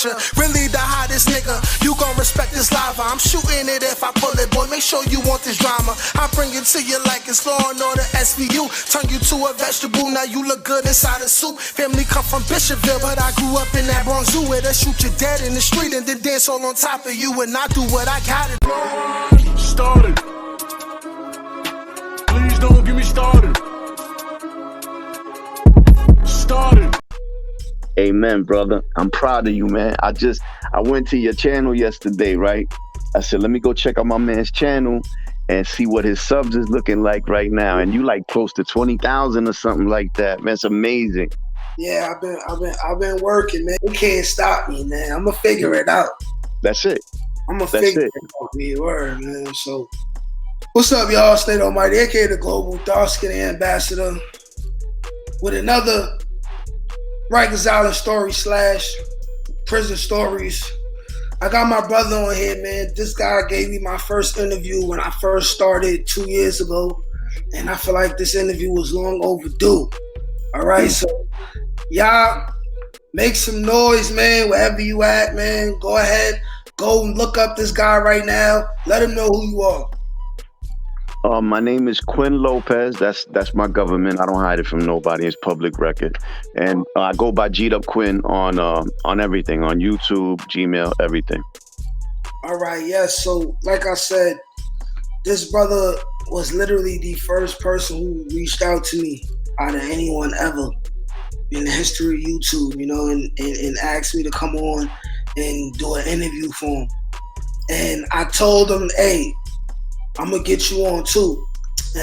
picture. Really the hottest nigga, you gon' respect this lava. I'm shooting it if I pull it, boy, make sure you want this drama. I bring it to you like it's Law and Order SVU. Turn you to a vegetable, now you look good inside a soup. Family come from Bishopville, but I grew up in that Bronx Zoo where they shoot you dead in the street and then dance all on top of you. And I do what I gotta do. Started. Please don't get me started. Started. Amen, brother. I'm proud of you, man. I went to your channel yesterday, right? I said, let me go check out my man's channel and see what his subs is looking like right now. And you like close to 20,000 or something like that, man. It's amazing. Yeah, I've been working, man. You can't stop me, man. I'm gonna figure it out. That's it. I'm gonna figure it out. Be word, man. So, what's up, y'all? State Almighty, aka the Global Dark Skin Ambassador, with another Rikers Island story / prison stories. I got my brother on here, man. This guy gave me my first interview when I first started 2 years ago, and I feel like this interview was long overdue. All right, so y'all make some noise, man. Wherever you at, man, go ahead, go and look up this guy right now. Let him know who you are. My name is Kwin Lopez. That's my government. I don't hide it from nobody. It's public record. And I go by Gdup Kwin on everything, on YouTube, Gmail, everything. All right, yes. So, like I said, this brother was literally the first person who reached out to me out of anyone ever in the history of YouTube, you know, and asked me to come on and do an interview for him. And I told him, hey, I'm gonna get you on too.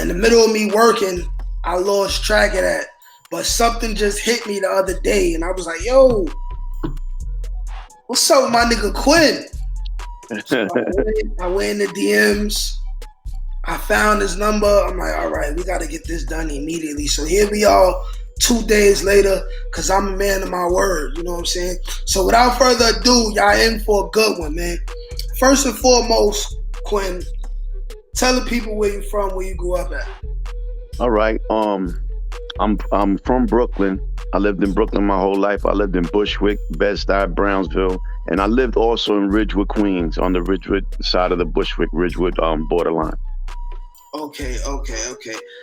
In the middle of me working, I lost track of that. But something just hit me the other day, and I was like, yo, what's up with my nigga Kwin? So I went in the DMs. I found his number. I'm like, all right, we got to get this done immediately. So here we are 2 days later, because I'm a man of my word. You know what I'm saying? So without further ado, y'all in for a good one, man. First and foremost, Kwin, tell the people where you from, where you grew up at. All right. I'm from Brooklyn. I lived in Brooklyn my whole life. I lived in Bushwick, Bed-Stuy, Brownsville, and I lived also in Ridgewood, Queens, on the Ridgewood side of the Bushwick, Ridgewood borderline. Okay.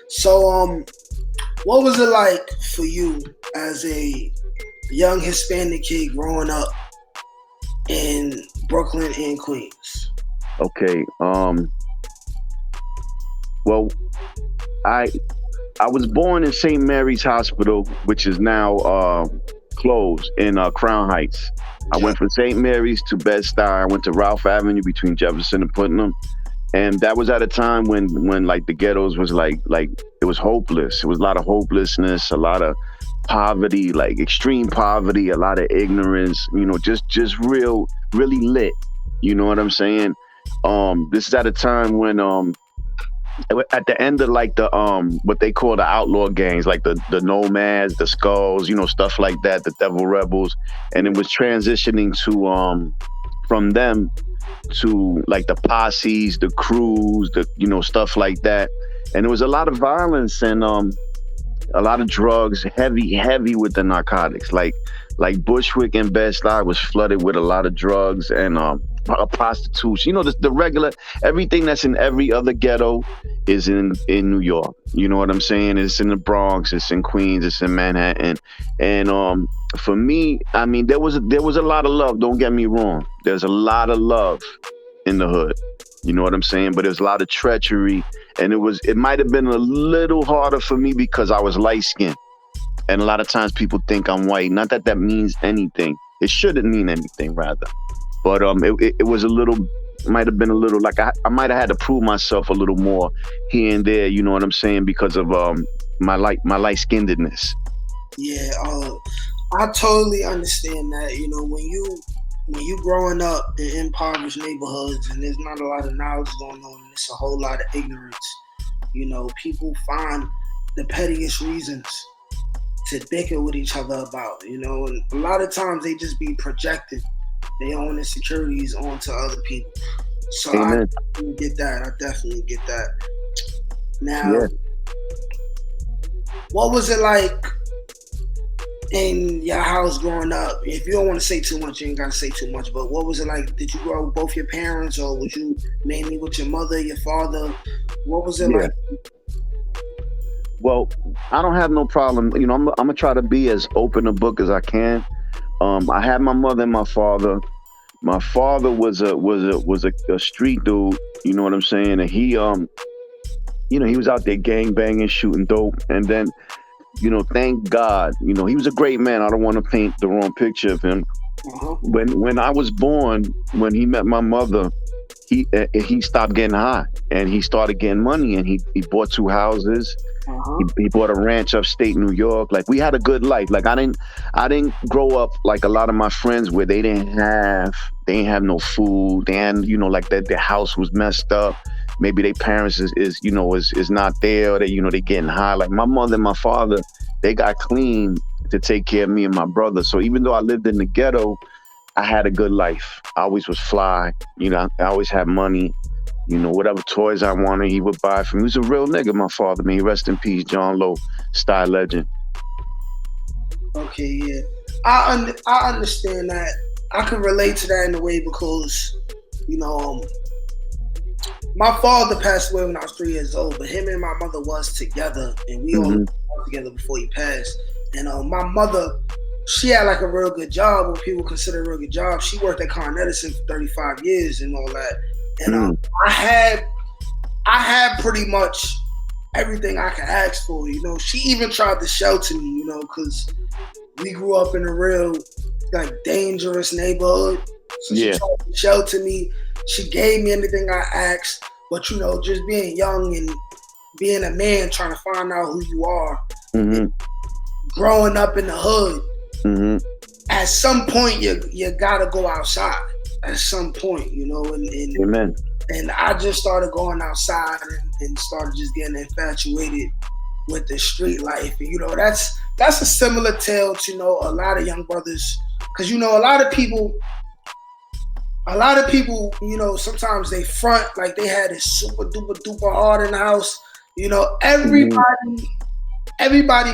So, what was it like for you as a young Hispanic kid growing up in Brooklyn and Queens? Okay. Well, I was born in St. Mary's Hospital, which is now closed in Crown Heights. I went from St. Mary's to Bed-Stuy. I went to Ralph Avenue between Jefferson and Putnam. And that was at a time when like the ghettos was like it was hopeless. It was a lot of hopelessness, a lot of poverty, like extreme poverty, a lot of ignorance, you know, just really lit. You know what I'm saying? This is at a time when at the end of like the what they call the outlaw gangs, like the Nomads, the Skulls, you know, stuff like that, the Devil Rebels, and it was transitioning to from them to like the posses, the crews, the, you know, stuff like that. And there was a lot of violence and a lot of drugs, heavy with the narcotics. Like Bushwick and Bed-Stuy was flooded with a lot of drugs and prostitution. You know, the regular, everything that's in every other ghetto is in New York. You know what I'm saying? It's in the Bronx, it's in Queens, it's in Manhattan. And for me, I mean, there was a lot of love, don't get me wrong. There's a lot of love in the hood. You know what I'm saying? But there's a lot of treachery, and it might have been a little harder for me because I was light skinned. And a lot of times people think I'm white. Not that that means anything. It shouldn't mean anything, rather. But it was a little, might have been a little, like I might have had to prove myself a little more here and there, you know what I'm saying, because of my light-skinnedness. Yeah, I totally understand that. You know, when you growing up in impoverished neighborhoods and there's not a lot of knowledge going on and it's a whole lot of ignorance, you know, people find the pettiest reasons to bicker with each other about, you know, and a lot of times they just be projecting their own insecurities onto other people. So Amen. I definitely get that. Now, What was it like in your house growing up? If you don't want to say too much, you ain't gotta say too much. But what was it like? Did you grow up with both your parents, or was you mainly with your mother, your father? What was it like? Well, I don't have no problem. You know, I'm gonna try to be as open a book as I can. I had my mother and my father. My father was a street dude. You know what I'm saying? And he you know, he was out there gang banging, shooting dope, and then, you know, thank God, you know, he was a great man. I don't want to paint the wrong picture of him. When I was born, when he met my mother, he stopped getting high and he started getting money, and he bought 2 houses. He bought a ranch upstate New York. Like, we had a good life. Like, I didn't grow up like a lot of my friends where they didn't have no food. They had, you know, like that their house was messed up. Maybe their parents is not there, or they getting high. Like, my mother and my father, they got clean to take care of me and my brother. So even though I lived in the ghetto, I had a good life. I always was fly. You know, I always had money. You know, whatever toys I wanted, he would buy for me. He was a real nigga, my father. May he rest in peace, John Lowe, style legend. Okay, yeah, I understand that. I can relate to that in a way because, you know, my father passed away when I was 3 years old, but him and my mother was together, and we all lived together before he passed. And my mother, she had like a real good job, what people consider a real good job. She worked at Con Edison for 35 years and all that. And I had pretty much everything I could ask for. You know, she even tried to shelter me, you know, because we grew up in a real like dangerous neighborhood. So she tried to shelter me. She gave me anything I asked. But, you know, just being young and being a man, trying to find out who you are, growing up in the hood, at some point you gotta go outside. At some point, you know, and Amen. And I just started going outside and started just getting infatuated with the street life. And, you know, that's a similar tale to, you know, a lot of young brothers. Because, you know, a lot of people, you know, sometimes they front like they had it super duper duper hard in the house. You know, everybody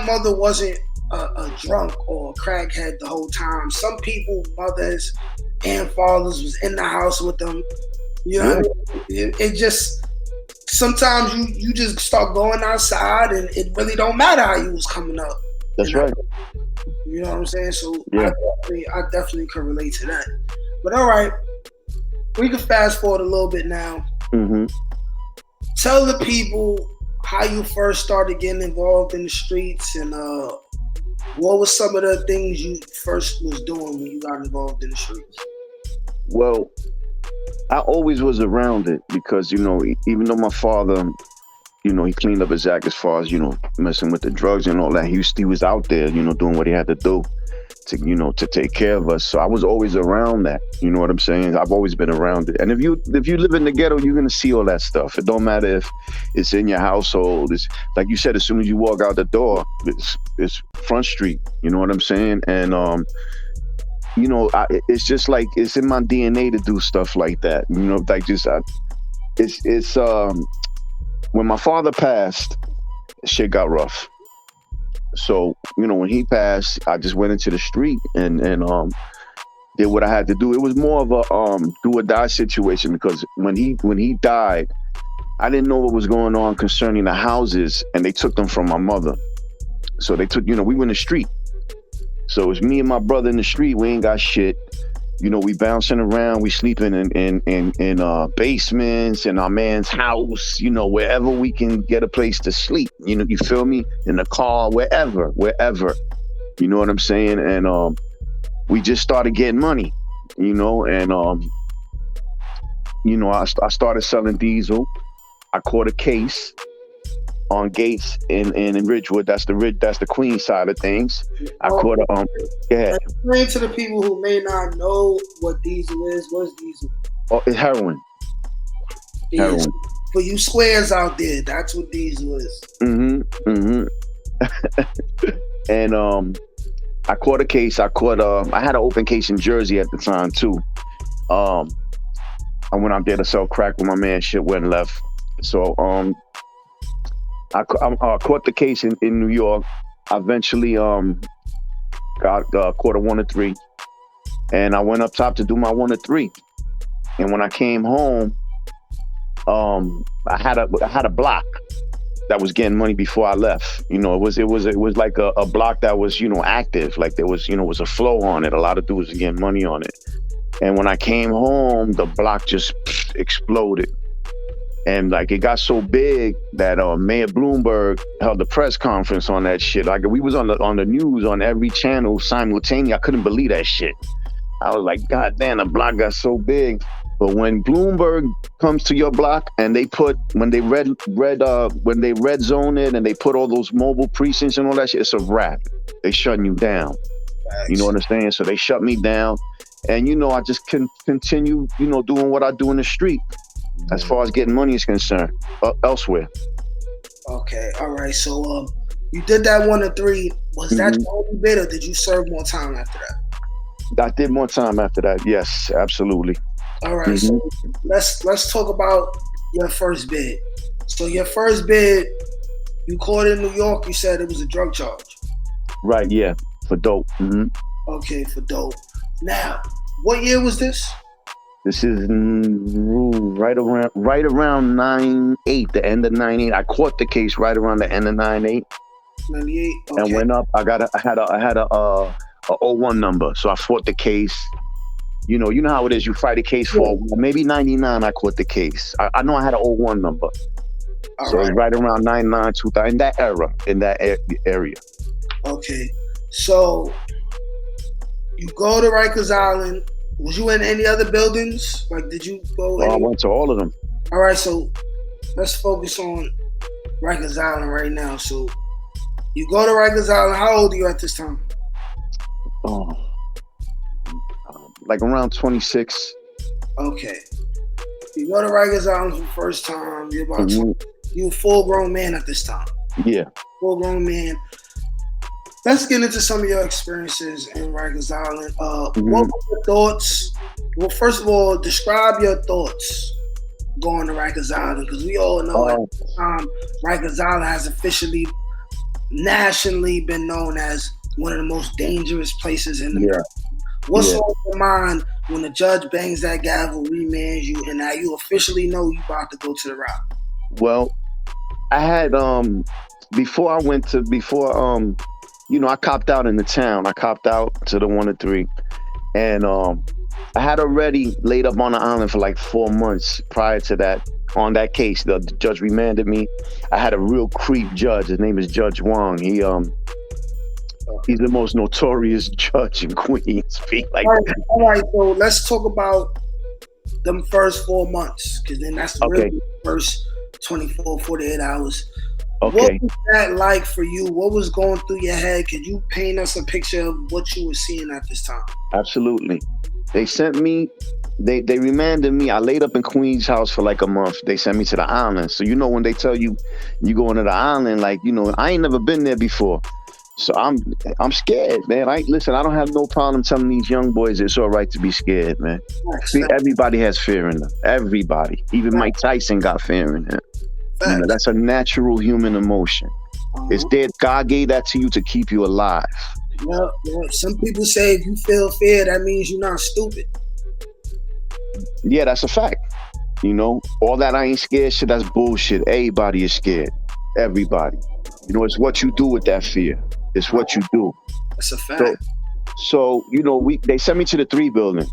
mother wasn't a drunk or a crackhead the whole time. Some people, mothers and fathers, was in the house with them. You know, it just, sometimes you just start going outside and it really don't matter how you was coming up. That's right. You know what I'm saying? So I definitely can relate to that. But all right, we can fast forward a little bit now. Tell the people how you first started getting involved in the streets, and what was some of the things you first was doing when you got involved in the streets? Well, I always was around it because, you know, even though my father, you know, he cleaned up his act as far as, you know, messing with the drugs and all that, he was out there, you know, doing what he had to do to, you know, to take care of us. So I was always around that. You know what I'm saying? I've always been around it. And if you live in the ghetto, you're gonna see all that stuff. It don't matter if it's in your household. It's like you said, as soon as you walk out the door, it's Front Street. You know what I'm saying? And you know, it's just like it's in my DNA to do stuff like that. You know, like just it's when my father passed, shit got rough. So, you know, when he passed, I just went into the street and did what I had to do. It was more of a do or die situation because when he died, I didn't know what was going on concerning the houses, and they took them from my mother. So they took, you know, we were in the street. So it's me and my brother in the street. We ain't got shit. You know, we bouncing around. We sleeping in basements, in our man's house, you know, wherever we can get a place to sleep. You know, you feel me? In the car, wherever. You know what I'm saying? And we just started getting money, you know, and you know, I started selling diesel. I caught a case on Gates in Ridgewood. That's the Kwin side of things. I caught a yeah. Explain to the people who may not know what diesel is. What's diesel? Oh, it's heroin. Heroin. For you squares out there, that's what diesel is. And I caught a case. I had an open case in Jersey at the time too. I went out there to sell crack when my man shit went left. So I caught the case in New York. I eventually Got caught a 1 to 3, and I went up top to do my 1 to 3. And when I came home, I had a block that was getting money before I left. You know, it was like a block that was, you know, active. Like there was, you know, was a flow on it. A lot of dudes were getting money on it. And when I came home, the block just exploded. And like it got so big that Mayor Bloomberg held a press conference on that shit. Like we was on the news on every channel simultaneously. I couldn't believe that shit. I was like, God damn, the block got so big. But when Bloomberg comes to your block and when they red zone it and they put all those mobile precincts and all that shit, it's a wrap. They shutting you down. Facts. You know what I'm saying? So they shut me down, and you know I just can continue, you know, doing what I do in the street as far as getting money is concerned elsewhere. Okay, all right. So you did that 1 to 3. Was that your only bid, or did you serve more time after that? I did more time after that. Yes, absolutely. All right, so let's talk about your first bid. So your first bid, you caught in New York. You said it was a drug charge. Right. Yeah. For dope. Okay, for dope. Now, what year was this? This is right around 9/8, the end of 9/8. I caught the case right around the end of 9/8. 98. Okay. And went up. I had a 01 number, so I fought the case. You know how it is. You fight a case for maybe 99. I caught the case. I know I had an 01 number, so it was right around 99, 2000 in that area. Okay, so you go to Rikers Island. Was you in any other buildings? Like, did you go? I went to all of them. All right, so let's focus on Rikers Island right now. So you go to Rikers Island. How old are you at this time? Like around 26. Okay. You go to Rikers Island for the first time. You're about you a full-grown man at this time. Yeah. Full-grown man. Let's get into some of your experiences in Rikers Island. What were your thoughts? Well, first of all, describe your thoughts going to Rikers Island, because we all know at the time Rikers Island has officially, nationally been known as one of the most dangerous places in the world. What's on your mind when the judge bangs that gavel, remands you, and now you officially know you about to go to the rock? Well, I had you know, I copped out in the town. I copped out to the 1 to 3, and I had already laid up on the island for like 4 months prior to that. On that case, the judge remanded me. I had a real creep judge. His name is Judge Wong. He's the most notorious judge in Queens. All right, so let's talk about them first 4 months, because then that's really the first 24, 48 hours. Okay. What was that like for you? What was going through your head? Could you paint us a picture of what you were seeing at this time? Absolutely. They sent me, they remanded me. I laid up in Queen's house for like a month. They sent me to the island. So, you know, when they tell you going to the island, like, you know, I ain't never been there before. So I'm scared, man. I don't have no problem telling these young boys it's all right to be scared, man. See, everybody has fear in them. Everybody. Even Mike Tyson got fear in him. You know, that's a natural human emotion. It's there. God gave that to you to keep you alive. Yeah. Some people say if you feel fear, that means you're not stupid. Yeah, that's a fact. You know, all that I ain't scared shit, that's bullshit. Everybody is scared. Everybody. You know, it's what you do with that fear. It's what you do. That's a fact. So you know, they sent me to the 3 building.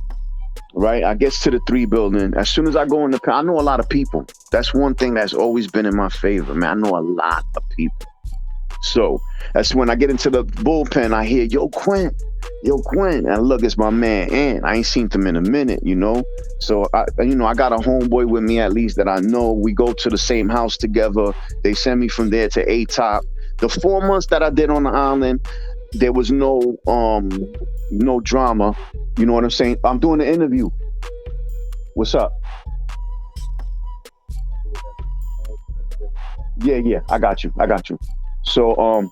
Right, I get to the 3 building. As soon as I go in the pen, I know a lot of people. That's one thing that's always been in my favor, man. I know a lot of people. So that's when I get into the bullpen. I hear, yo, Kwin. And look, it's my man, Ant. I ain't seen him in a minute, you know. So I got a homeboy with me at least that I know. We go to the same house together. They send me from there to A-Top. The 4 months that I did on the island, there was no drama. You know what I'm saying? I'm doing an interview. What's up? Yeah, I got you. So,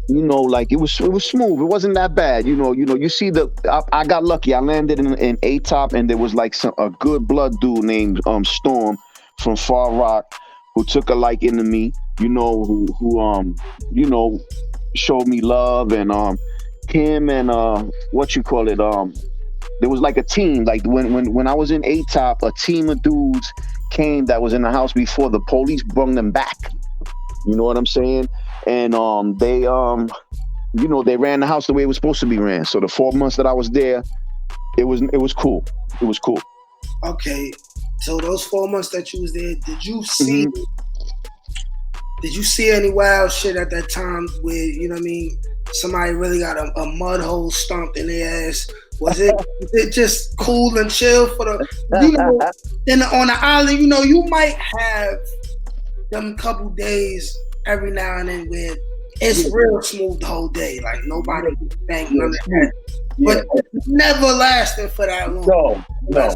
you know, like it was smooth. It wasn't that bad. You know, you see I got lucky. I landed in A-Top, and there was like a good blood dude named Storm from Far Rock who took a liking to me. You know, who showed me love, and him and what you call it, there was like a team. Like when I was in A-Top, a team of dudes came that was in the house before. The police brought them back. You know what I'm saying? And they they ran the house the way it was supposed to be ran. So the 4 months that I was there, it was cool. It was cool. Okay, so those 4 months that you was there, did you see? Did you see any wild shit at that time where, you know what I mean, somebody really got a mud hole stomped in their ass? Was it just cool and chill for the, on the island, you might have them couple days every now and then where it's real smooth the whole day. Like nobody bang none of that. But it's never lasting for that long. No.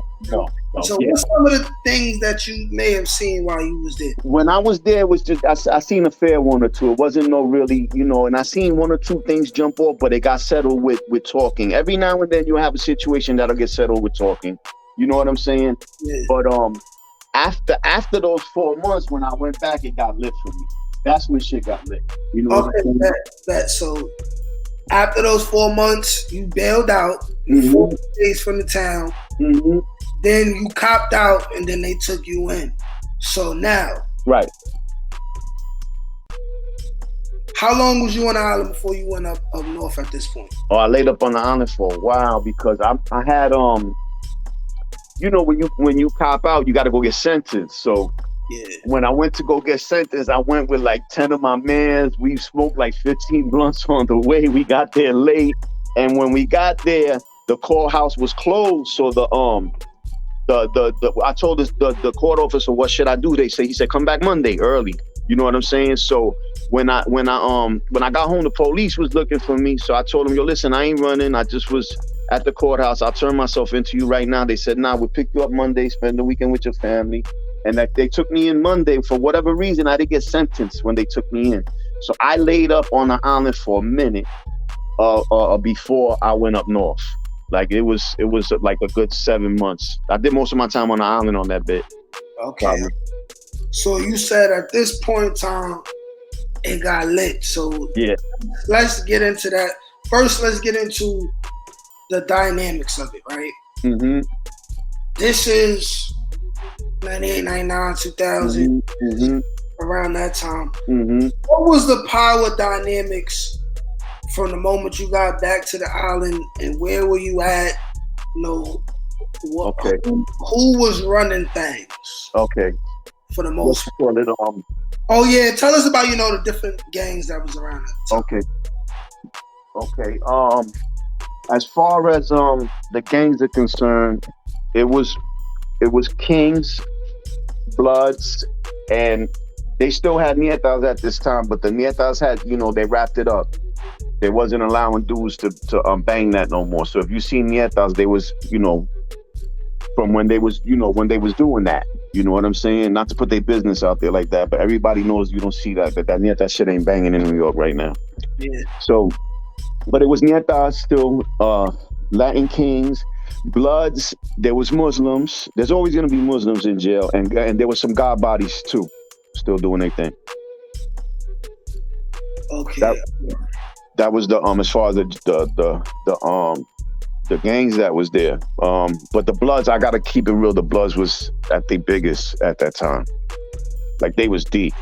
So what's some of the things that you may have seen while you was there? When I was there, it was just I seen a fair one or two. It wasn't no really, and I seen one or two things jump off, but it got settled with talking. Every now and then you have a situation that'll get settled with talking. You know what I'm saying? Yeah. But after those 4 months, when I went back, it got lit for me. That's when shit got lit. You know what I'm saying? So after those 4 months, you bailed out, 4 days from the town. Then you copped out, and then they took you in. So now, right? How long was you on the island before you went up north at this point? Oh, I laid up on the island for a while because I had when you cop out, you got to go get sentenced. So when I went to go get sentenced, I went with like 10 of my mans. We smoked like 15 blunts on the way. We got there late, and when we got there, the courthouse was closed. So I told the court officer, what should I do? He said, come back Monday early. You know what I'm saying? So when I got home, the police was looking for me. So I told them, yo, listen, I ain't running. I just was at the courthouse. I'll turn myself into you right now. They said, nah, we'll pick you up Monday, spend the weekend with your family. And that they took me in Monday. For whatever reason, I didn't get sentenced when they took me in. So I laid up on the island for a minute before I went up north. Like it was like a good 7 months. I did most of my time on the island on that bit. Okay. Probably. So you said at this point in time, it got lit. So yeah, let's get into that. First, let's get into the dynamics of it, right? This is 98, 99, 2000, around that time. What was the power dynamics from the moment you got back to the island, and where were you at? Who was running things? Okay. For the most part. Oh yeah, tell us about the different gangs that was around it. Okay. As far as the gangs are concerned, it was Kings, Bloods, and they still had Nietas at this time, but the Nietas had, they wrapped it up. They wasn't allowing dudes to bang that no more. So if you see Nietas, they was, from when they was, when they was doing that. You know what I'm saying? Not to put their business out there like that, but everybody knows you don't see that Nieta shit ain't banging in New York right now. Yeah. So, but it was Nietas still, Latin Kings, Bloods. There was Muslims. There's always gonna be Muslims in jail, and there was some God bodies too, still doing their thing. Okay. That was the as far as the gangs that was there. But the Bloods, I gotta keep it real. The Bloods was at their biggest at that time. Like they was deep.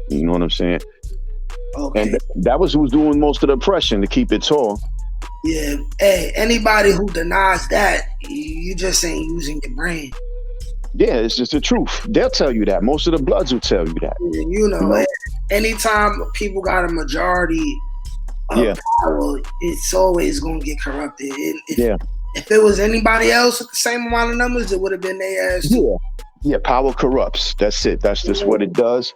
You know what I'm saying? Okay. And that was who was doing most of the oppression, to keep it tall. Yeah. Hey, anybody who denies that, you just ain't using your brain. Yeah, it's just the truth. They'll tell you that. Most of the Bloods will tell you that. Anytime people got a majority of power, it's always gonna get corrupted. If it was anybody else with the same amount of numbers, it would have been their ass too. Yeah, power corrupts. That's it. That's just what it does.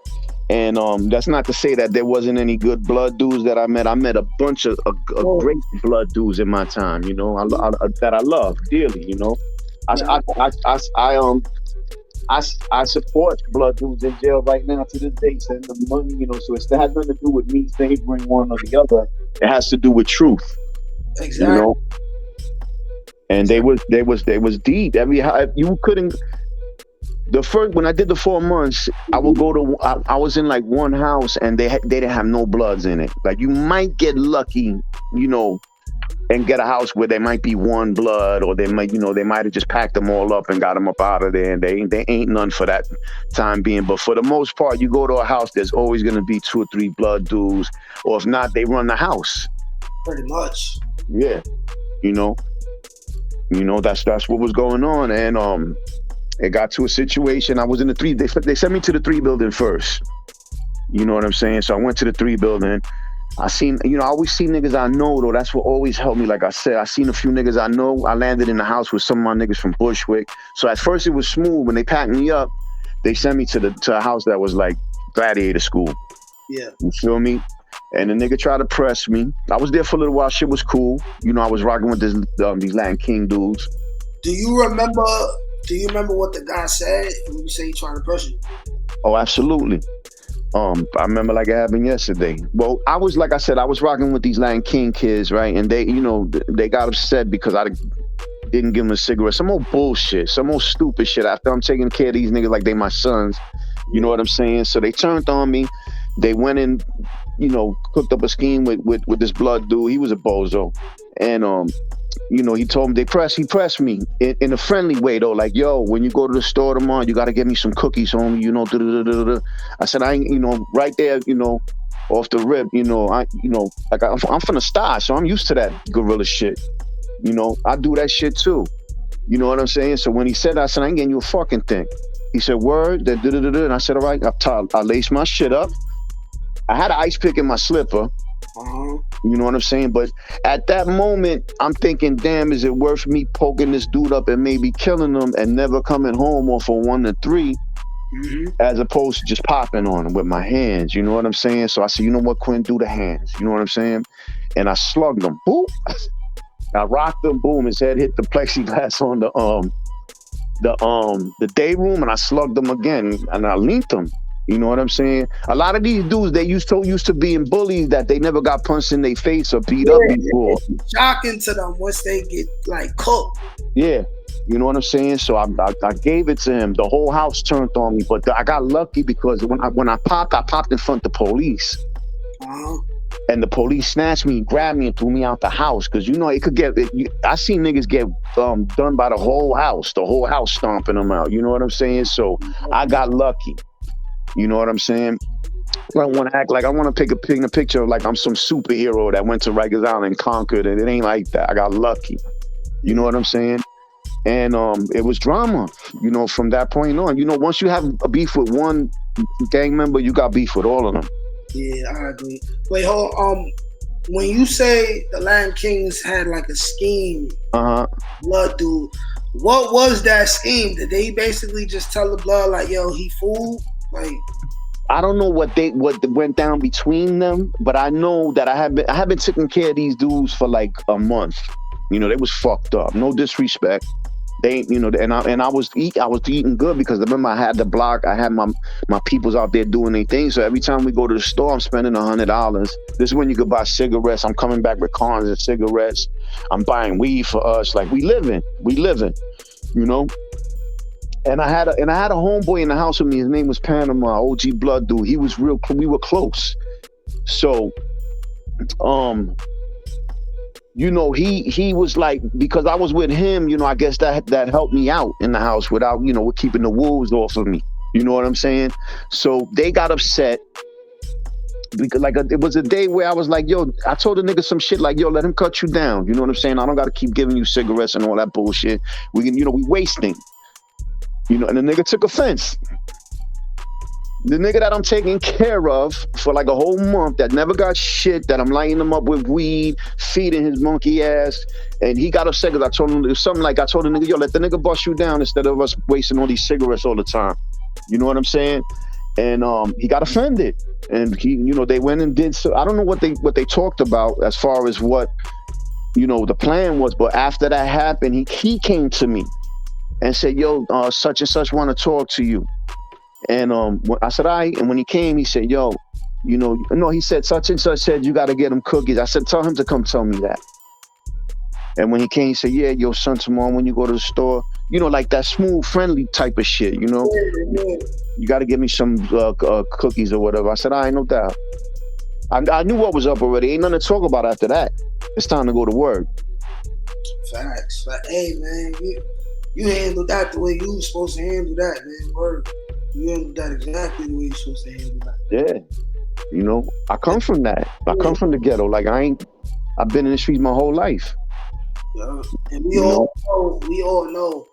And that's not to say that there wasn't any good Blood dudes that I met. I met a bunch of great Blood dudes in my time. That I love dearly. I support Blood dudes in jail right now to this day, send them money, so it has nothing to do with me favoring one or the other. It has to do with truth. Exactly. And they was deep. The first, when I did the 4 months, I would go to. I was in like one house, and they didn't have no bloods in it. Like you might get lucky, you know, and get a house where there might be one blood, or they might, you know, they might have just packed them all up and got them up out of there, and they ain't none for that time being. But for the most part, you go to a house, there's always gonna be 2 or 3 blood dudes, or if not, they run the house. Pretty much. Yeah, you know, that's what was going on, and it got to a situation. I was in the 3. They sent me to the 3 building first. You know what I'm saying? So I went to the 3 building. I seen, you know, I always see niggas I know though. That's what always helped me. Like I said, I seen a few niggas I know. I landed in the house with some of my niggas from Bushwick. So at first it was smooth. When they packed me up, they sent me to a house that was like gladiator school. Yeah. You feel me? And the nigga tried to press me. I was there for a little while. Shit was cool. You know, I was rocking with these Latin King dudes. Do you remember what the guy said when you say he trying to press you? Oh, absolutely. I remember like it happened yesterday. Well, I was, like I said, I was rocking with these Latin King kids, right? And they, you know, they got upset because I didn't give them a cigarette. Some old bullshit, some old stupid shit. After I'm taking care of these niggas like they my sons, you know what I'm saying? So they turned on me. They went in, you know, cooked up a scheme with this blood dude. He was a bozo. And, you know, he told me he pressed me in a friendly way though. Like, yo, when you go to the store tomorrow, you got to get me some cookies, homie. You know, I said, I ain't, you know, right there, you know, off the rip, you know, like I'm from the stars, so I'm used to that gorilla shit. You know, I do that shit too. You know what I'm saying? So when he said that, I said, I ain't getting you a fucking thing. He said, word, and I said, all right, I laced my shit up. I had an ice pick in my slipper. You know what I'm saying? But at that moment, I'm thinking, damn, is it worth me poking this dude up and maybe killing him and never coming home off of 1 to 3, as opposed to just popping on him with my hands? You know what I'm saying? So I said, you know what, Kwin, do the hands. You know what I'm saying? And I slugged him. Boop. I rocked him. Boom. His head hit the plexiglass on the day room, and I slugged him again, and I linked him. You know what I'm saying? A lot of these dudes, they used to being bullies that they never got punched in their face or beat up before. It's shocking to them once they get like cooked. Yeah, you know what I'm saying? So I gave it to him. The whole house turned on me, but I got lucky because when I popped in front of the police. And the police snatched me, grabbed me, and threw me out the house. Because, you know, it could get... I seen niggas get done by the whole house stomping them out. You know what I'm saying? So I got lucky. You know what I'm saying? I don't want to act like I want to take a picture of like I'm some superhero that went to Rikers Island and conquered it. It ain't like that. I got lucky. You know what I'm saying? And it was drama, you know, from that point on. You know, once you have a beef with one gang member, you got beef with all of them. Yeah, I agree. Wait, hold when you say the Latin Kings had like a scheme, blood dude, what was that scheme? Did they basically just tell the blood like, yo, he fooled? Like, I don't know what went down between them, but I know that I have been taking care of these dudes for like a month. You know, they was fucked up. No disrespect. They, you know, and I was eating good because remember I had the block. I had my peoples out there doing their thing. So every time we go to the store, I'm spending $100. This is when you could buy cigarettes. I'm coming back with cons and cigarettes. I'm buying weed for us. Like we living, you know. And I had a homeboy in the house with me. His name was Panama, OG blood dude. He was real. We were close. So, you know, he was like, because I was with him, you know, I guess that helped me out in the house without, you know, with keeping the wolves off of me. You know what I'm saying? So they got upset because it was a day where I was like, yo, I told the nigga some shit like, yo, let him cut you down. You know what I'm saying? I don't got to keep giving you cigarettes and all that bullshit. We can, you know, we wasting. You know, and the nigga took offense. The nigga that I'm taking care of for like a whole month that never got shit, that I'm lining him up with weed, feeding his monkey ass, and he got upset because I told him it was something like, I told the nigga, yo, let the nigga bust you down instead of us wasting all these cigarettes all the time. You know what I'm saying? And he got offended, and he, you know, they went and did so. I don't know what they talked about as far as what, you know, the plan was, but after that happened, he came to me and said, yo, such and such want to talk to you. And I said, all right. And when he came, he said, yo, you know, no, he said, such and such said, you got to get him cookies. I said, tell him to come tell me that. And when he came, he said, yeah, yo, son, tomorrow when you go to the store, you know, like that smooth, friendly type of shit, you know? You got to give me some cookies or whatever. I said, I ain't no doubt. I knew what was up already. Ain't nothing to talk about after that. It's time to go to work. Facts. Like, hey, man, you handled that the way you was supposed to handle that, man. Word. You handled that exactly the way you supposed to handle that. Yeah. You know, I come from that. I come from the ghetto. Like, I've been in the streets my whole life. Yeah. And we all know,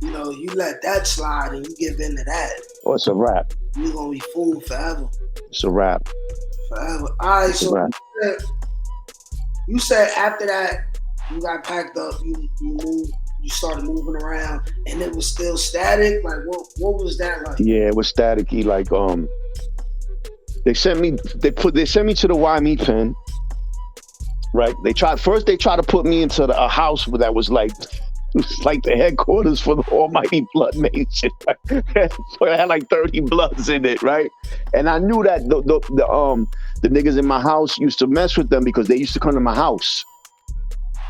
you know, you let that slide and you give into that. Oh, it's a wrap. You're going to be fooled forever. It's a wrap. Forever. All right, so you said after that, you got packed up, you moved, you started moving around, and it was still static? Like, what was that like? Yeah, it was staticky. Like, they sent me to the YME pen, right? They tried to put me into a house that was like, it was like the headquarters for the Almighty Blood Nation. So it had like 30 Bloods in it, right? And I knew that the niggas in my house used to mess with them because they used to come to my house.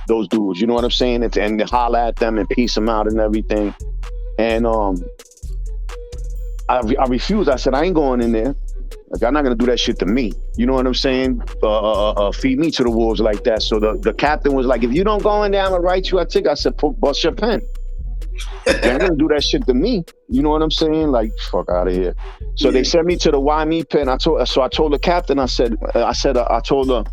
Those dudes, you know what I'm saying? And holler at them and piece them out and everything. And I refused. I said, I ain't going in there. Like, I'm not gonna do that shit to me. You know what I'm saying? Feed me to the wolves like that. So the captain was like, if you don't go in there, I'm gonna write you a ticket. I said, bust your pen. They're not gonna do that shit to me. You know what I'm saying? Like, fuck out of here. So they sent me to the YME pen. I told the captain, I told her,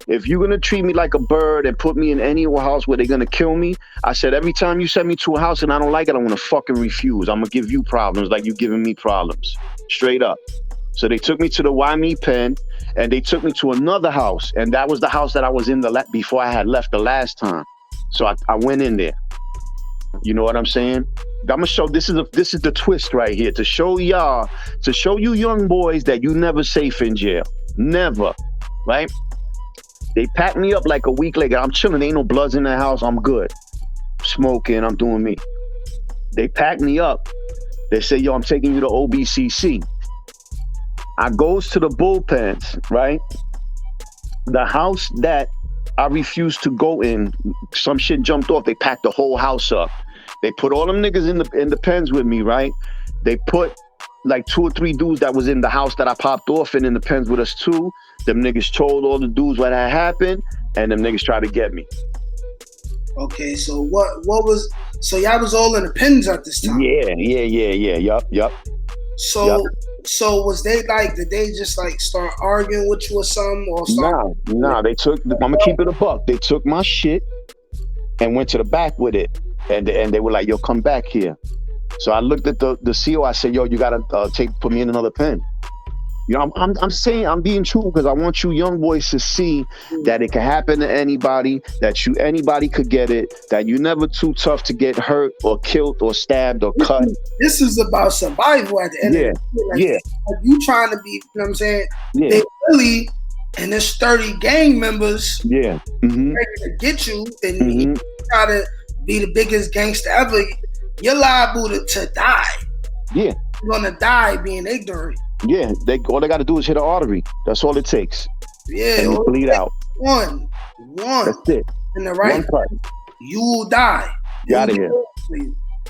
if you're gonna treat me like a bird and put me in any house where they're gonna kill me, I said, every time you send me to a house and I don't like it, I'm gonna fucking refuse. I'm gonna give you problems like you giving me problems. Straight up. So they took me to the YME pen and they took me to another house. And that was the house that I was in before I had left the last time. So I went in there. You know what I'm saying? I'm gonna show, this is the twist right here, to show you young boys that you never safe in jail. Never, right? They packed me up like a week later. I'm chilling, ain't no bloods in the house, I'm good. Smoking, I'm doing me. They packed me up. They say, yo, I'm taking you to OBCC. I goes to the bullpens, right? The house that I refused to go in, some shit jumped off. They packed the whole house up. They put all them niggas in the pens with me, right? They put like 2 or 3 dudes that was in the house that I popped off in the pens with us too. Them niggas told all the dudes what had happened, and them niggas tried to get me. Okay, so so y'all was all in the pens at this time? Yeah. Yup. So was they like, did they just like start arguing with you or something? Nah, I'm gonna keep it a buck. They took my shit and went to the back with it. And they were like, yo, come back here. So I looked at the CO, I said, yo, you gotta put me in another pen. You know, I'm saying, I'm being true because I want you young boys to see that it can happen to anybody, that anybody could get it, that you're never too tough to get hurt or killed or stabbed or cut. This is about survival at the end of the day. Like you trying to be, you know what I'm saying? Yeah. They really, and there's 30 gang members ready to get you, and you try to be the biggest gangster ever, you're liable to die. Yeah. You're gonna die being ignorant. Yeah, all they got to do is hit an artery. That's all it takes. Yeah, and you bleed out. One. That's it. In the right place, you will die. You out of here.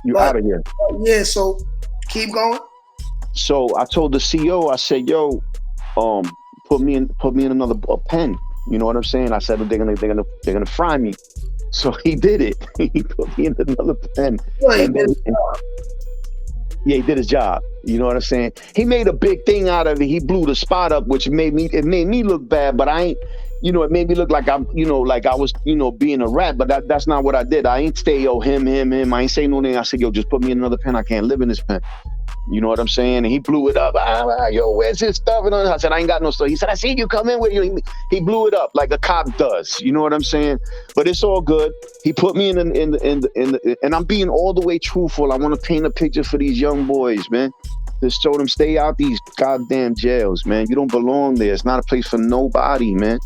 You out of here. Yeah. So keep going. So I told the CO, I said, "Yo, put me in another pen." You know what I'm saying? I said they're gonna fry me. So he did it. He put me in another pen. Yeah, he did his job. You know what I'm saying? He made a big thing out of it. He blew the spot up, which made me look bad, but I ain't, it made me look like I was, being a rat, but that's not what I did. I ain't say, yo, him. I ain't say no name. I said, yo, just put me in another pen. I can't live in this pen. You know what I'm saying? And he blew it up. Yo, where's his stuff? And I said, I ain't got no stuff. He said, I see you come in with you. He blew it up like a cop does. You know what I'm saying? But it's all good. He put me in the and I'm being all the way truthful. I want to paint a picture for these young boys, man. Just show them stay out these goddamn jails, man. You don't belong there. It's not a place for nobody, man.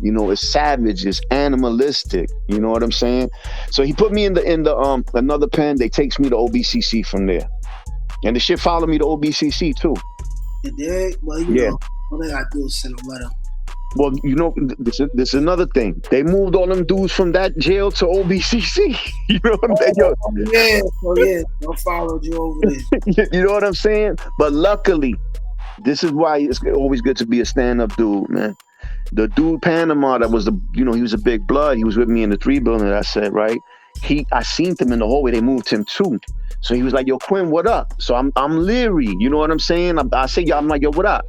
It's savage, it's animalistic. You know what I'm saying? So he put me in the another pen. They takes me to OBCC from there. And the shit followed me to OBCC too. It did? Well, you know, all they gotta do is send a letter. Well, you know, this is another thing. They moved all them dudes from that jail to OBCC. You know what I'm saying? Yo, Yeah, I followed you over there. you know what I'm saying? But luckily, this is why it's always good to be a stand-up dude, man. The dude Panama that was he was a big blood. He was with me in the 3 building that I said, right? I seen him in the hallway. They moved him too. So he was like, yo, Kwin, what up? So I'm leery. You know what I'm saying? I say, yo, I'm like, yo, what up?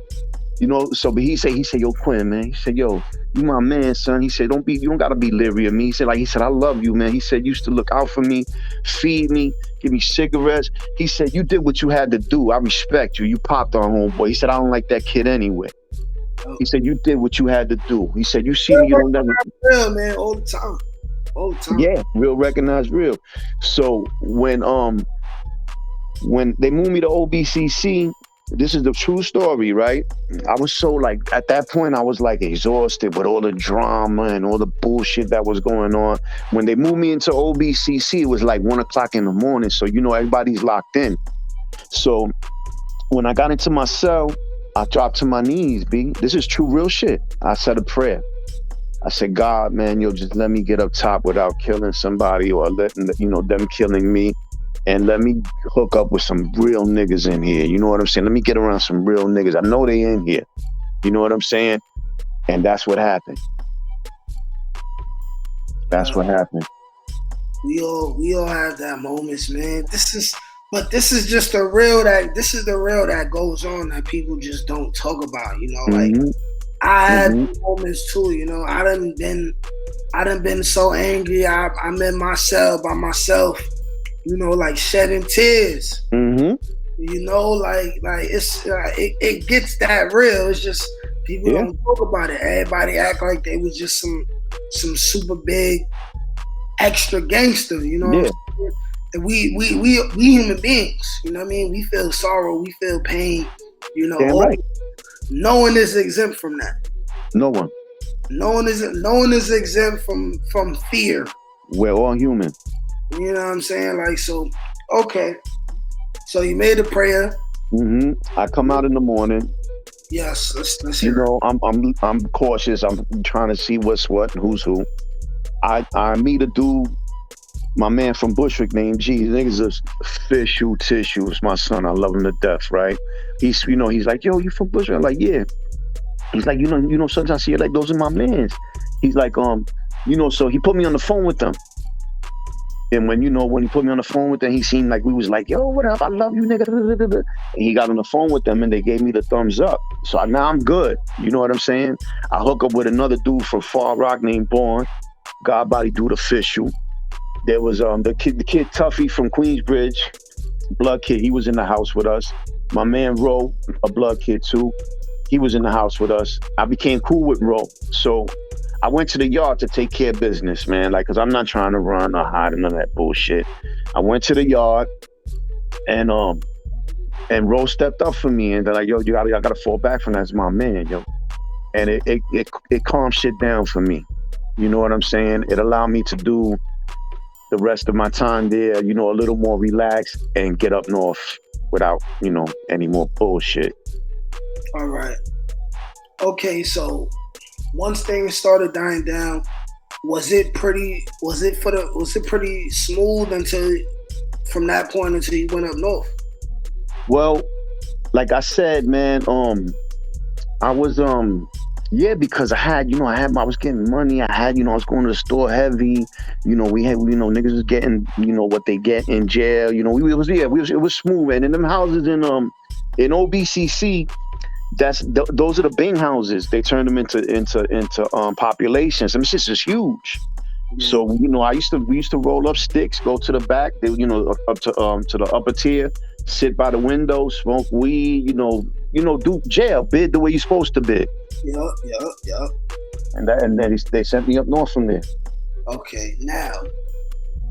You know, so but he said, yo, Kwin, man. He said, yo, you my man, son. He said, you don't gotta be leery of me. He said, I love you, man. He said, you used to look out for me, feed me, give me cigarettes. He said, you did what you had to do. I respect you. You popped our homeboy. He said, I don't like that kid anyway. He said, you did what you had to do. He said, you see me, you don't never. Real, man, all the time. Yeah, real, recognize real. So when they moved me to OBCC, this is the true story, right? I was so like, at that point, I was like exhausted with all the drama and all the bullshit that was going on. When they moved me into OBCC, it was like 1 o'clock in the morning. So, you know, everybody's locked in. So when I got into my cell, I dropped to my knees, B. This is true, real shit. I said a prayer. I said, God, man, just let me get up top without killing somebody or letting, them killing me. And let me hook up with some real niggas in here. You know what I'm saying? Let me get around some real niggas. I know they in here. You know what I'm saying? And that's what happened. That's what happened. We all have that moments, man. This is just the real that goes on that people just don't talk about, you know, like I had moments too, you know. I done been so angry. I'm in my cell by myself, you know, like shedding tears. You know, like it gets that real. It's just people don't talk about it. Everybody act like they was just some super big extra gangster, you know. And we human beings, you know what I mean? We feel sorrow, we feel pain, you know. Right. No one is exempt from that. No one. No one is exempt from fear. We're all human. You know what I'm saying? Like, so, okay. So you made a prayer. I come out in the morning. Yes, let's hear. You know, I'm cautious. I'm trying to see what's what and who's who. I meet a dude, my man from Bushwick named G. Niggas is official tissue. It's my son. I love him to death, right? He's like, yo, you from Bushwick? I'm like, yeah. He's like, you know, sometimes I see it like those are my mans. He's like, so he put me on the phone with them. And when he put me on the phone with them, he seemed like we was like, yo, what up? I love you, nigga. And he got on the phone with them and they gave me the thumbs up. So now I'm good. You know what I'm saying? I hook up with another dude from Far Rock named Born. Godbody dude official. There was the kid Tuffy from Queensbridge, blood kid. He was in the house with us. My man Ro, a blood kid too. He was in the house with us. I became cool with Ro. So I went to the yard to take care of business, man. Like, cause I'm not trying to run or hide and none of that bullshit. I went to the yard and Ro stepped up for me and they're like, yo, I gotta fall back from that. That's my man, yo. And it calmed shit down for me. You know what I'm saying? It allowed me to do the rest of my time there, you know, a little more relaxed and get up north without, you know, any more bullshit. All right. Okay, so once things started dying down, was it pretty smooth until from that point until you went up north? Well, like I said, man, I was because I was getting money. I was going to the store heavy. You know, we had, niggas was getting, what they get in jail. You know, it was smooth. And in them houses in OBCC, those are the Bing houses. They turned them into populations. I mean, shit is huge. So, we used to roll up sticks, go to the back, up to the upper tier, sit by the window, smoke weed, do jail, bid the way you're supposed to bid. Yep. And then they sent me up north from there. Okay, now,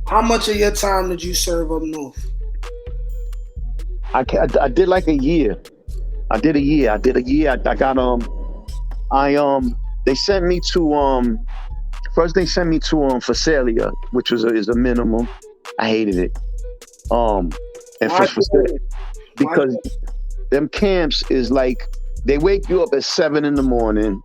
how much of your time did you serve up north? I did like a year. I got they sent me to first they sent me to Phasalia, which is a minimum. I hated it. And because them camps is like they wake you up at 7 a.m.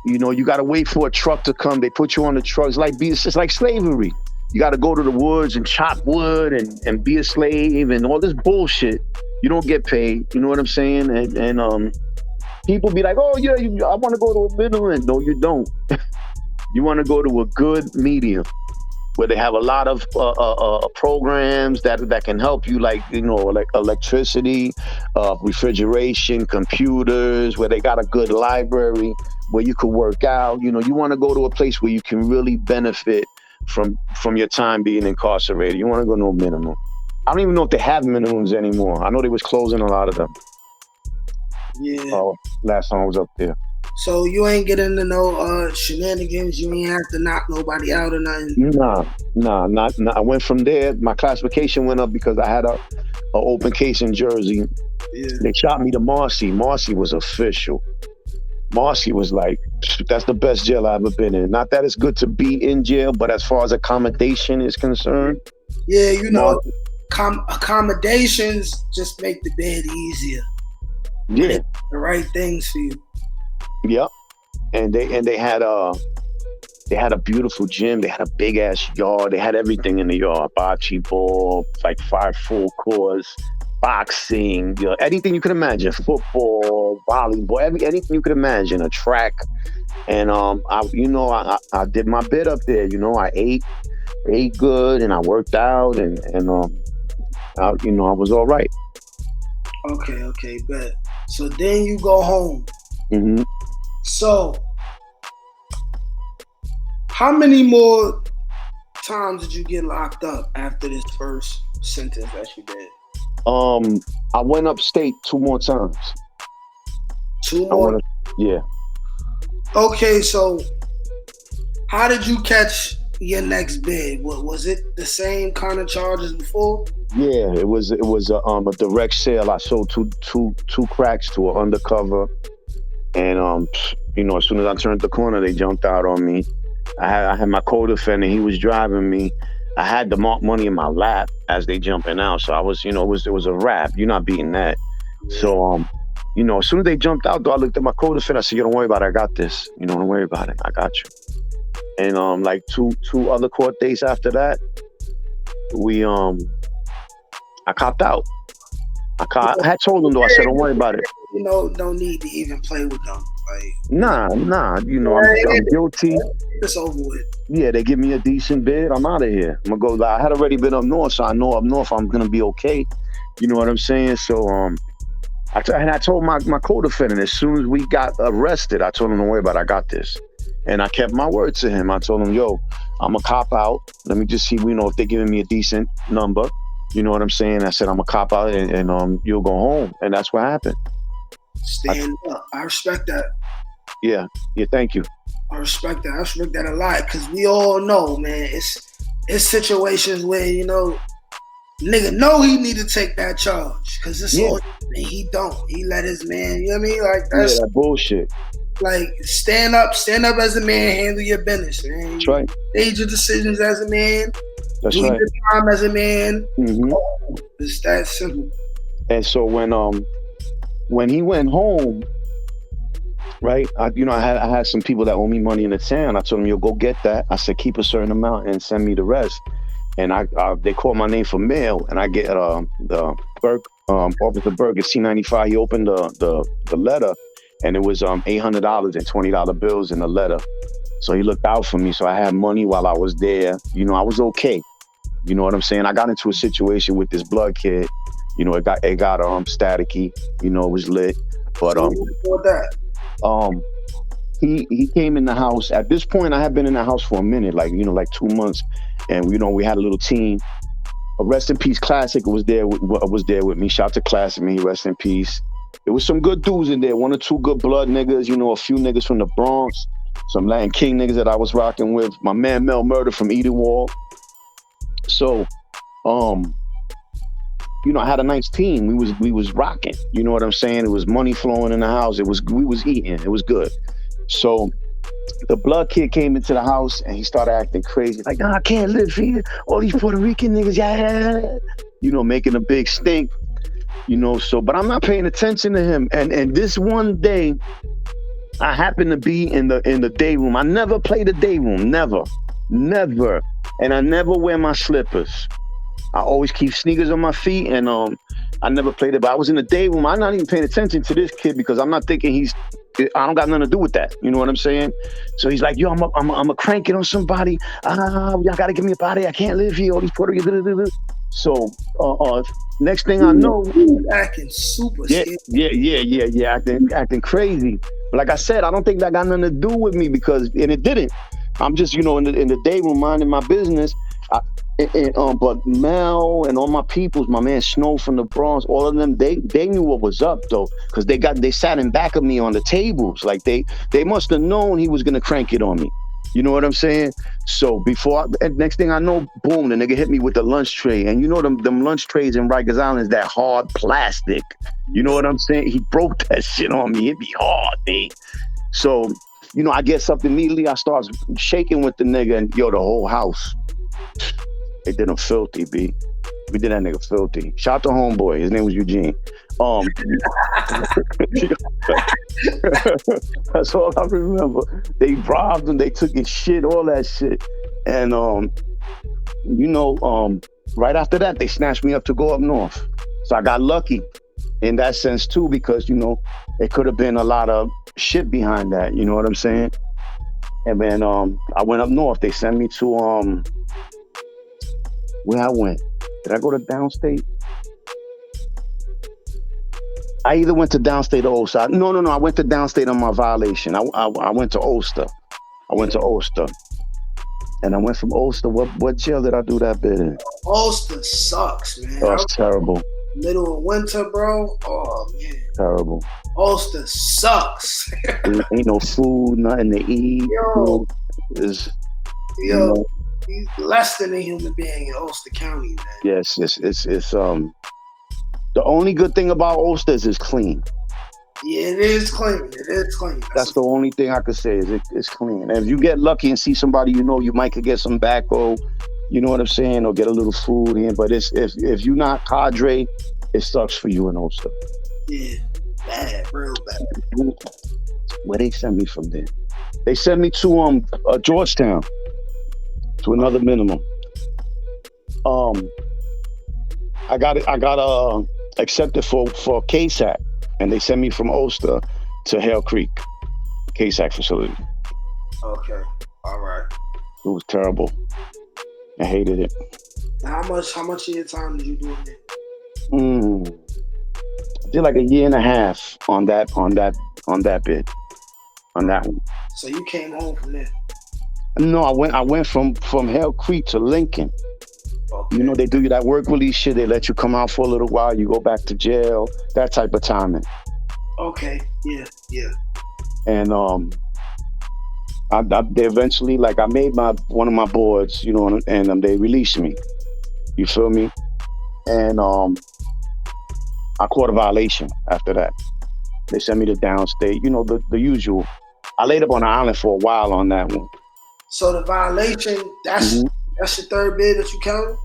You got to wait for a truck to come. They put you on the truck. It's just like slavery. You got to go to the woods and chop wood and be a slave and all this bullshit. You don't get paid. You know what I'm saying? And people be like, oh, yeah, I want to go to a middle end. No, you don't. You want to go to a good medium where they have a lot of programs that can help you, like electricity, refrigeration, computers, where they got a good library where you could work out. You want to go to a place where you can really benefit from your time being incarcerated. You want to go to a minimum. I don't even know if they have minimums anymore. I know they was closing a lot of them. Yeah. Last time I was up there. So you ain't get into no shenanigans. You ain't have to knock nobody out or nothing. Nah. I went from there. My classification went up because I had a open case in Jersey. Yeah. They shot me to Marcy. Marcy was official. Marcy was like, that's the best jail I've ever been in. Not that it's good to be in jail, but as far as accommodation is concerned. Yeah, accommodations just make the bed easier. Yeah. The right things for you. Yep. And they had a beautiful gym. They had a big ass yard. They had everything in the yard. Bocce ball, like 5 full courts, boxing, anything you could imagine. Football, volleyball, anything you could imagine. A track. And I did my bit up there. I ate good and I worked out and I was all right. Okay, bet. So then you go home. Mm-hmm. So, how many more times did you get locked up after this first sentence that you did? I went upstate 2 more times. 2 more? Yeah. Okay, so how did you catch your next bid? Was it the same kind of charges before? Yeah, it was a direct sale. I sold two cracks to an undercover. And as soon as I turned the corner, they jumped out on me. I had my co-defendant. He was driving me. I had the marked money in my lap as they jumping out. So I was, it was a wrap. You're not beating that. So, as soon as they jumped out, though, I looked at my co-defendant. I said, "You don't worry about it. I got this. Don't worry about it. I got you." And like two other court dates after that, I copped out. I had told them though. I said, "Don't worry about it." Don't need to even play with them. Like, nah. I'm guilty. It's over with. Yeah, they give me a decent bid. I'm out of here. I'm gonna go. I had already been up north, so I know up north I'm gonna be okay. You know what I'm saying? So I told my co-defendant as soon as we got arrested, I told him, "Don't worry about it. I got this." And I kept my word to him. I told him, "Yo, I'm a cop out. Let me just see, if they're giving me a decent number." You know what I'm saying? I said, "I'm a cop out and you'll go home." And that's what happened. Stand up. I respect that. Yeah, thank you. I respect that. I respect that a lot because we all know, man, it's situations where, nigga know he need to take that charge because it's all, and he don't. He let his man, you know what I mean? Like, that's that bullshit. Like, stand up as a man, handle your business, man. That's right. Made your decisions as a man. That's do right. your time as a man. Mm-hmm. It's that simple. And so when he went home, right? I had some people that owe me money in the town. I told them, "Yo, go get that." I said, "Keep a certain amount and send me the rest." And they called my name for mail, and I get the Officer Berg at C95. He opened the letter, and it was $800 and $20 bills in the letter. So he looked out for me. So I had money while I was there. I was okay. You know what I'm saying? I got into a situation with this blood kid. It got staticky. It was lit. But he came in the house. At this point, I had been in the house for a minute, like 2 months, and we had a little team. Rest in peace, Classic was there with me. Shout out to Classic, man. Rest in peace. There was some good dudes in there. 1 or 2 good blood niggas. A few niggas from the Bronx. Some Latin King niggas that I was rocking with. My man Mel Murder from Edenwald. So, I had a nice team. We was rocking. You know what I'm saying? It was money flowing in the house. We was eating. It was good. So the blood kid came into the house and he started acting crazy. Like, "Nah, I can't live here. All these Puerto Rican niggas, yeah. Making a big stink. But I'm not paying attention to him. And this one day, I happened to be in the day room. I never play the day room, never. And I never wear my slippers. I always keep sneakers on my feet, and I never played it. But I was in the day room. I'm not even paying attention to this kid because I'm not thinking I don't got nothing to do with that. You know what I'm saying? So he's like, yo, I'm a crank it on somebody. Y'all gotta get me up out of here. I can't live here. All these Puerto Ricans. So next thing I know, acting super yeah, scared. acting crazy. But like I said, I don't think that got nothing to do with me and it didn't. I'm just, in the day room minding my business. But Mel and all my peoples, my man Snow from the Bronx, all of them, they knew what was up though, because they sat in back of me on the tables. Like they must have known he was gonna crank it on me. You know what I'm saying? So next thing I know, boom, the nigga hit me with the lunch tray. And them lunch trays in Rikers Island is that hard plastic. You know what I'm saying? He broke that shit on me. It be hard, B. So, I guess up immediately, I start shaking with the nigga, and the whole house. They did him filthy, B. We did that nigga filthy. Shout out to homeboy. His name was Eugene. That's all I remember. They robbed him. They took his shit, all that shit. And, right after that, they snatched me up to go up north. So I got lucky in that sense, too, because, it could have been a lot of shit behind that. You know what I'm saying? And then I went up north. They sent me to... where I went. Did I go to downstate? I either went to downstate or Ulster. No. I went to downstate on my violation. I went to Ulster. And I went from Ulster. What jail did I do that bit in? Ulster sucks, man. Oh, it's terrible. Middle of winter, bro. Oh, man. Terrible. Ulster sucks. Ain't no food, nothing to eat. Yo. He's less than a human being in Ulster County, man. Yes, it's the only good thing about Ulster is it's clean. Yeah, it is clean. That's the only thing I could say is it's clean. And if you get lucky and see somebody you might could get some tobacco, you know what I'm saying, or get a little food in. But if you're not cadre, it sucks for you in Ulster. Yeah, bad, real bad. Where they sent me from there? They sent me to Georgetown. To another minimum. I got accepted for KSAC, and they sent me from Ulster to Hale Creek, KSAC facility. Okay, all right. It was terrible. I hated it. How much of your time did you do in there? I did like a year and a half on that bit, on that one. So you came home from there? No, I went from Hale Creek to Lincoln. Okay. They do you that work release shit. They let you come out for a little while. You go back to jail. That type of timing. Okay. Yeah. And they eventually, I made one of my boards, and they released me. You feel me? And I caught a violation after that. They sent me to downstate. The usual. I laid up on the island for a while on that one. So the violation, that's your third bid that you counted?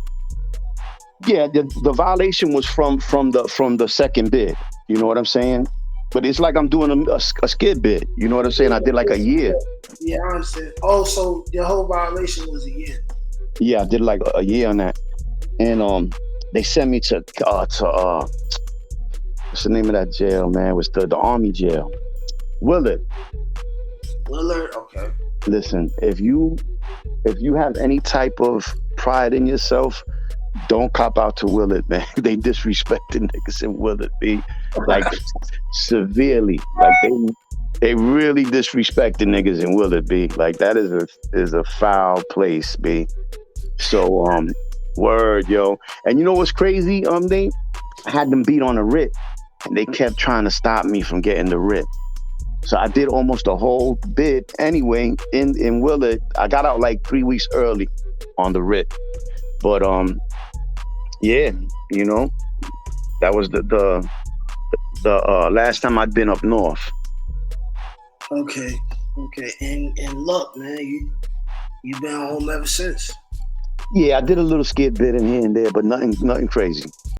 Yeah, the violation was from the second bid. You know what I'm saying? But it's like I'm doing a skid bid. You know what I'm saying? I did like a year. Yeah, I understand. Oh, so your whole violation was a year? Yeah, I did like a year on that. And they sent me to what's the name of that jail, man? It was the Army jail. Willard, okay. Listen, if you have any type of pride in yourself, don't cop out to Willard, man. They disrespecting niggas in Willard, B. Like severely. Like they really disrespecting niggas in Willard, B. Like that is a foul place, B. So word, yo. And you know what's crazy? I had them beat on a writ, and they kept trying to stop me from getting the writ. So I did almost a whole bit anyway in Willard. I got out like 3 weeks early on the writ. But yeah, that was the last time I'd been up north. Okay. And look, man, you've been home ever since. Yeah, I did a little skit bit in here and there, but nothing crazy.